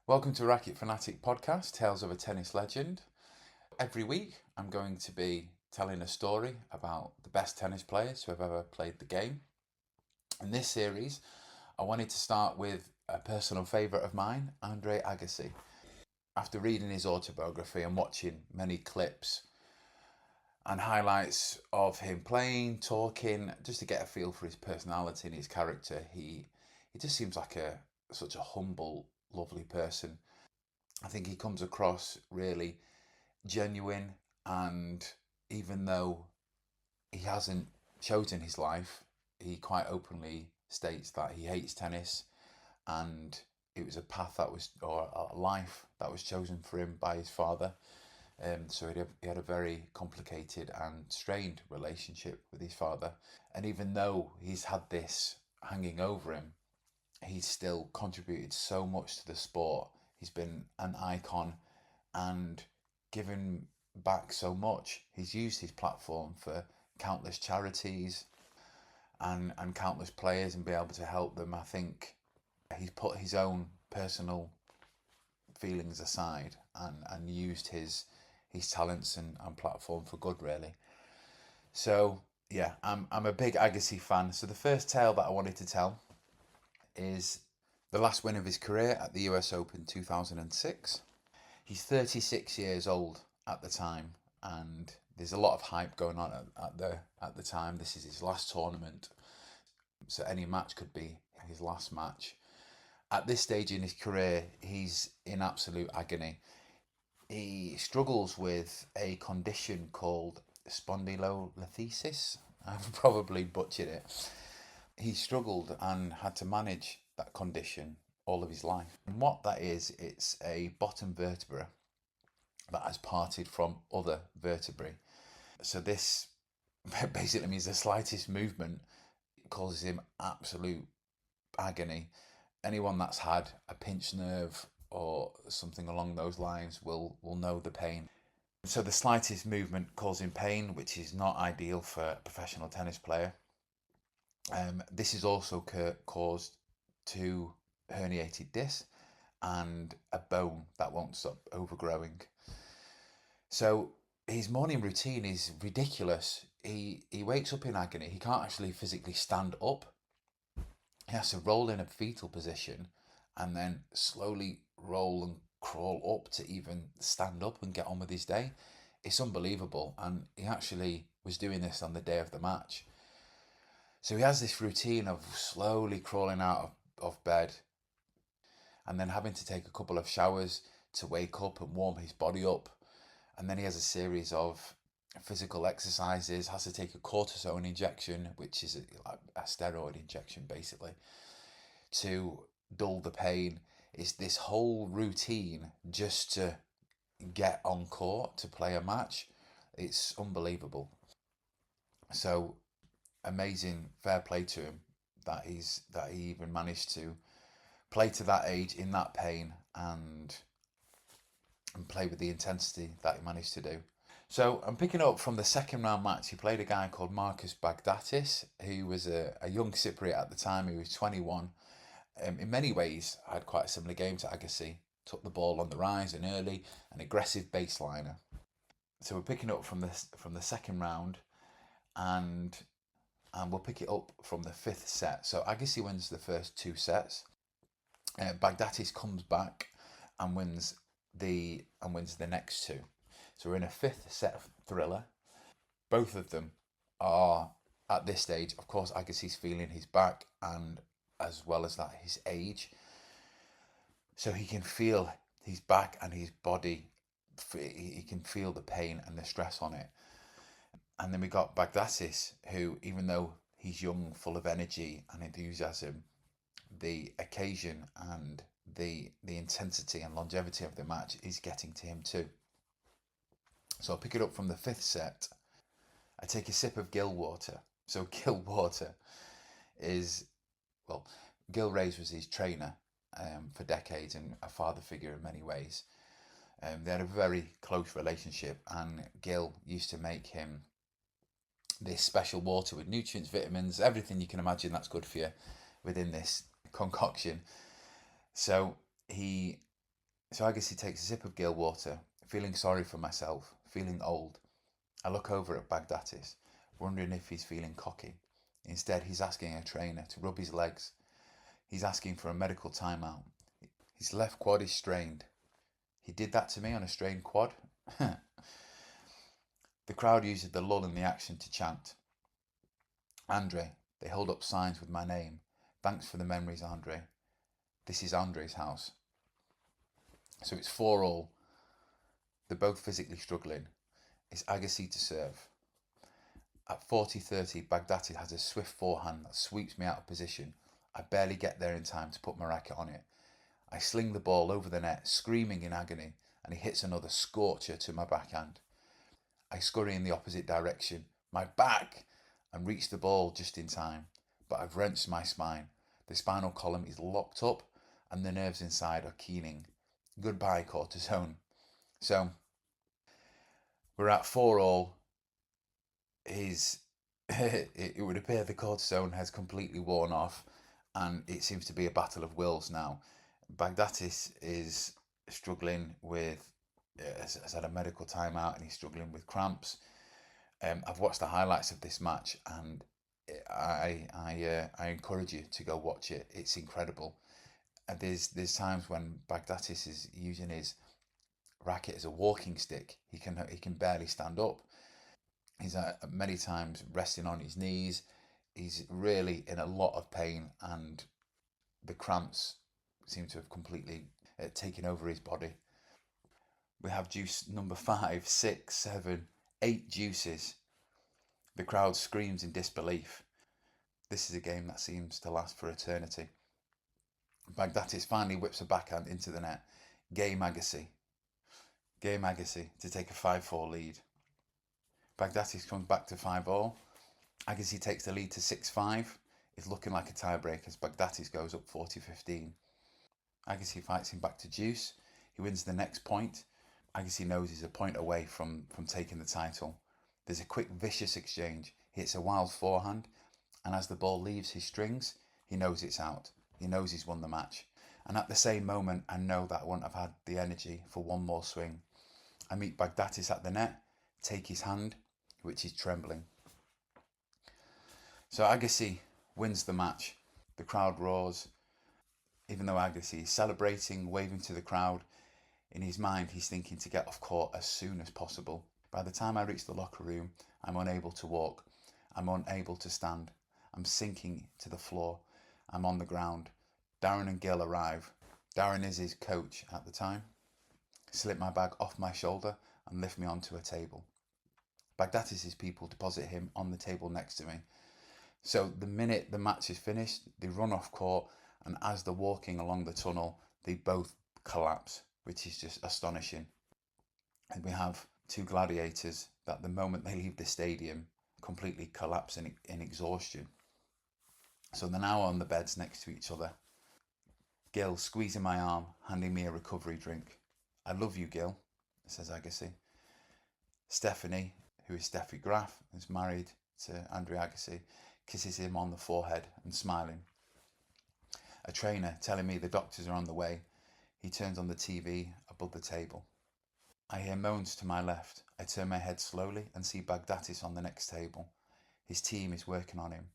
Welcome to Racket Fanatic Podcast, Tales of a Tennis Legend. Every week I'm going to be telling a story about the best tennis players who have ever played the game. In this series, I wanted to start with a personal favourite of mine, Andre Agassi. After reading his autobiography and watching many clips and highlights of him playing, talking, just to get a feel for his personality and his character, he just seems like such a humble, lovely person. I think he comes across really genuine, and even though he hasn't chosen his life, he quite openly states that he hates tennis, and it was a path that was, or a life that was chosen for him by his father. So he had a very complicated and strained relationship with his father. And even though he's had this hanging over him, he's still contributed so much to the sport. He's been an icon and given back so much. He's used his platform for countless charities and countless players and be able to help them. I think he's put his own personal feelings aside and used his talents and platform for good, really. So yeah, I'm a big Agassi fan. So the first tale that I wanted to tell is the last win of his career at the US Open 2006. He's 36 years old at the time, and there's a lot of hype going on at the time. This is his last tournament, so any match could be his last match. At this stage in his career, he's in absolute agony. He struggles with a condition called spondylolisthesis. I've probably butchered it. He struggled and had to manage that condition all of his life. And what that is, it's a bottom vertebra that has parted from other vertebrae. So this basically means the slightest movement causes him absolute agony. Anyone that's had a pinched nerve or something along those lines will know the pain. So the slightest movement causing pain, which is not ideal for a professional tennis player. This is also caused two herniated discs and a bone that won't stop overgrowing. So his morning routine is ridiculous. He wakes up in agony. He can't actually physically stand up. He has to roll in a fetal position and then slowly roll and crawl up to even stand up and get on with his day. It's unbelievable. And he actually was doing this on the day of the match. So he has this routine of slowly crawling out of bed and then having to take a couple of showers to wake up and warm his body up. And then he has a series of physical exercises, has to take a cortisone injection, which is a steroid injection basically, to dull the pain. It's this whole routine just to get on court to play a match. It's unbelievable. So amazing, fair play to him that he even managed to play to that age in that pain and play with the intensity that he managed to do. So I'm picking up from the second round match. He played a guy called Marcos Baghdatis, who was a young Cypriot at the time. He was 21. In many ways, had quite a similar game to Agassi. Took the ball on the rise and early, an aggressive baseliner. So we're picking up from the second round, and we'll pick it up from the fifth set. So Agassi wins the first two sets. Baghdatis comes back and wins the next two. So we're in a fifth set of thriller. Both of them are at this stage. Of course, Agassi's feeling his back, and as well as that, his age. So he can feel his back and his body. He can feel the pain and the stress on it. And then we got Baghdatis, who, even though he's young, full of energy and enthusiasm, the occasion and the intensity and longevity of the match is getting to him too. So I'll pick it up from the fifth set. I take a sip of gill water. So gill water is, well, Gil Reyes was his trainer for decades and a father figure in many ways. They had a very close relationship, and Gil used to make him this special water with nutrients, vitamins, everything you can imagine that's good for you within this concoction. So he So Agassi takes a sip of gill water, feeling sorry for myself, feeling old. I look over at Baghdatis, wondering if he's feeling cocky. Instead, he's asking a trainer to rub his legs. He's asking for a medical timeout. His left quad is strained. He did that to me on a strained quad? The crowd uses the lull in the action to chant. Andre. They hold up signs with my name. Thanks for the memories, Andre. This is Andre's house. So it's 4-all. They're both physically struggling. It's Agassi to serve. At 40-30, Baghdatis has a swift forehand that sweeps me out of position. I barely get there in time to put my racket on it. I sling the ball over the net, screaming in agony, and he hits another scorcher to my backhand. I scurry in the opposite direction, my back, and reach the ball just in time. But I've wrenched my spine. The spinal column is locked up, and the nerves inside are keening. Goodbye, cortisone. So we're at 4-all. It would appear the cortisone has completely worn off, and it seems to be a battle of wills now. Baghdatis is struggling with, has had a medical timeout, and he's struggling with cramps. I've watched the highlights of this match, and I encourage you to go watch it. It's incredible. And there's times when Baghdatis is using his racket as a walking stick. He can barely stand up. He's many times resting on his knees. He's really in a lot of pain, and the cramps seem to have completely taken over his body. We have juice number 5, 6, 7, 8 juices. The crowd screams in disbelief. This is a game that seems to last for eternity. Baghdatis finally whips a backhand into the net. Game Agassi to take a 5-4 lead. Baghdatis comes back to 5-all. Agassi takes the lead to 6-5. It's looking like a tiebreak as Baghdatis goes up 40-15. Agassi fights him back to deuce. He wins the next point. Agassi knows he's a point away from taking the title. There's a quick, vicious exchange. He hits a wild forehand, and as the ball leaves his strings, he knows it's out. He knows he's won the match. And at the same moment, I know that I wouldn't have had the energy for one more swing. I meet Baghdatis at the net, take his hand, which is trembling. So Agassi wins the match. The crowd roars. Even though Agassi is celebrating, waving to the crowd, in his mind he's thinking to get off court as soon as possible. By the time I reach the locker room, I'm unable to walk. I'm unable to stand. I'm sinking to the floor. I'm on the ground. Darren and Gil arrive. Darren is his coach at the time. Slip my bag off my shoulder and lift me onto a table. Baghdatis' people deposit him on the table next to me. So the minute the match is finished, they run off court, and as they're walking along the tunnel, they both collapse, which is just astonishing. And we have 2 gladiators that the moment they leave the stadium completely collapse in exhaustion. So they're now on the beds next to each other. Gil squeezing my arm, handing me a recovery drink. I love you, Gil, says Agassi. Stephanie, who is Steffi Graf, is married to Andre Agassi, kisses him on the forehead and smiling. A trainer telling me the doctors are on the way. He turns on the TV above the table. I hear moans to my left. I turn my head slowly and see Baghdatis on the next table. His team is working on him.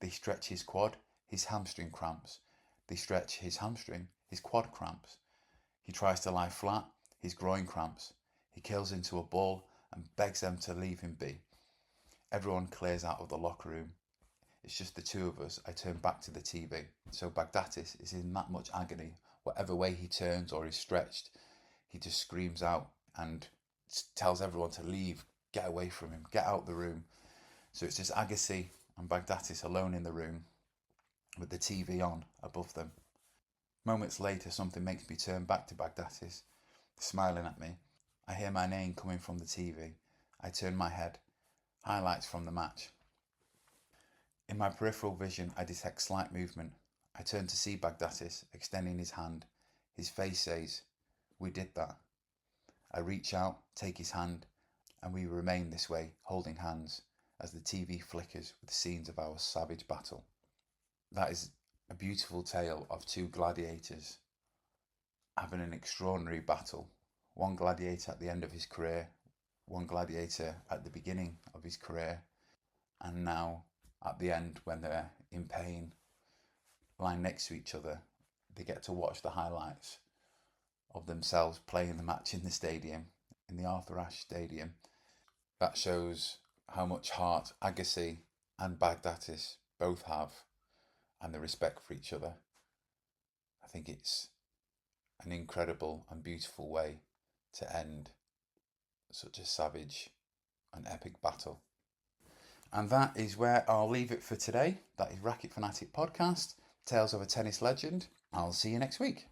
They stretch his quad, his hamstring cramps. They stretch his hamstring, his quad cramps. He tries to lie flat, his groin cramps. He kills into a ball and begs them to leave him be. Everyone clears out of the locker room. It's just the two of us. I turn back to the TV. So Baghdatis is in that much agony. Whatever way he turns or is stretched, he just screams out and tells everyone to leave, get away from him, get out the room. So it's just Agassi and Baghdatis alone in the room with the TV on above them. Moments later, something makes me turn back to Baghdatis, smiling at me. I hear my name coming from the TV. I turn my head. Highlights from the match. In my peripheral vision, I detect slight movement. I turn to see Baghdatis extending his hand. His face says, "We did that." I reach out, take his hand, and we remain this way, holding hands, as the TV flickers with scenes of our savage battle. That is a beautiful tale of 2 gladiators having an extraordinary battle. One gladiator at the end of his career, one gladiator at the beginning of his career, and now at the end when they're in pain, lying next to each other, they get to watch the highlights of themselves playing the match in the stadium, in the Arthur Ashe Stadium. That shows how much heart Agassi and Baghdatis both have and the respect for each other. I think it's an incredible and beautiful way to end such a savage and epic battle. And that is where I'll leave it for today. That is Racket Fanatic Podcast, Tales of a Tennis Legend. I'll see you next week.